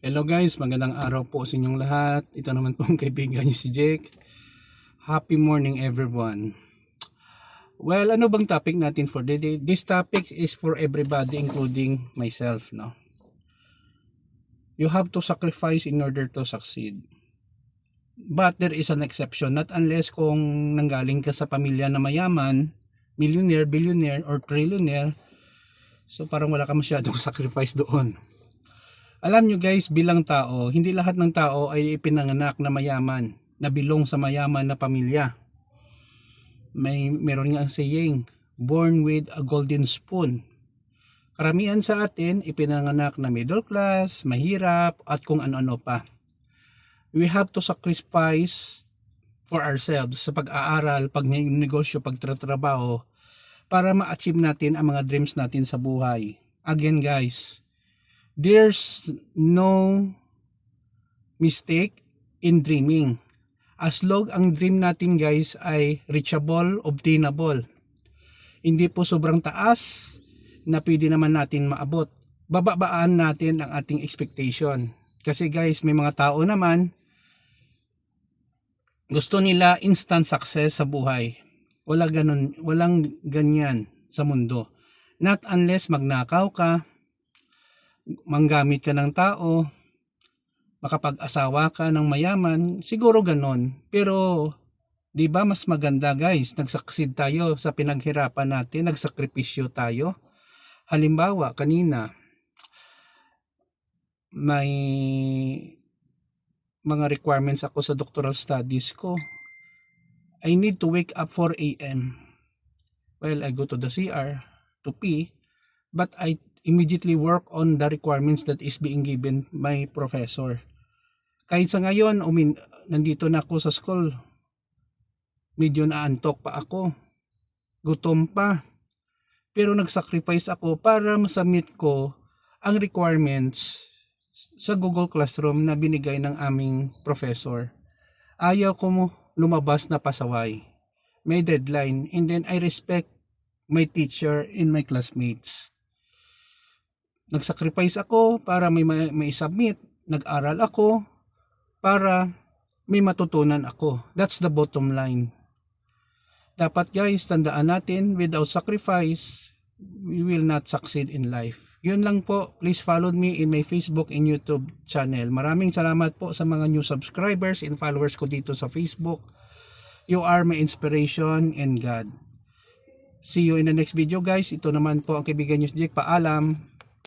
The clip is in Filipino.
Hello guys, magandang araw po sa inyong lahat. Ito naman po ang kaibigan niyo si Jake. Happy morning everyone. Well, ano bang topic natin for today? This topic is for everybody including myself, no? You have to sacrifice in order to succeed. But there is an exception, not unless kung nanggaling ka sa pamilya na mayaman, millionaire, billionaire, or trillionaire. So parang wala ka masyadong sacrifice doon. Alam nyo guys, bilang tao, hindi lahat ng tao ay ipinanganak na mayaman, na bilong sa mayaman na pamilya. Meron nga ang saying, born with a golden spoon. Karamihan sa atin, ipinanganak na middle class, mahirap, at kung ano-ano pa. We have to sacrifice for ourselves sa pag-aaral, pag-negosyo, pagtatrabaho, para ma-achieve natin ang mga dreams natin sa buhay. Again guys, there's no mistake in dreaming. As long ang dream natin guys ay reachable, obtainable. Hindi po sobrang taas na pwede naman natin maabot. Bababaan natin ang ating expectation. Kasi guys, may mga tao naman gusto nila instant success sa buhay. Walang ganyan sa mundo. Not unless magnakaw ka, manggamit ka ng tao, makapag-asawa ka ng mayaman, siguro ganon. Pero, di ba mas maganda guys, nagsaksid tayo sa pinaghirapan natin, nagsakripisyo tayo. Halimbawa, kanina, may mga requirements ako sa doctoral studies ko. I need to wake up 4 a.m. Well, I go to the CR to pee, but I immediately work on the requirements that is being given by professor. Kahit sa ngayon, nandito na ako sa school, medyo naantok pa ako, gutom pa, pero nagsacrifice ako para masubmit ko ang requirements sa Google Classroom na binigay ng aming professor. Ayaw ko lumabas na pasaway. May deadline, and then I respect my teacher and my classmates. Nagsacrifice ako para may submit. Nag-aral ako para may matutunan ako. That's the bottom line. Dapat guys, tandaan natin, without sacrifice, we will not succeed in life. Yun lang po. Please follow me in my Facebook and YouTube channel. Maraming salamat po sa mga new subscribers and followers ko dito sa Facebook. You are my inspiration and God. See you in the next video guys. Ito naman po ang kaibigan nyo si Jake. Paalam.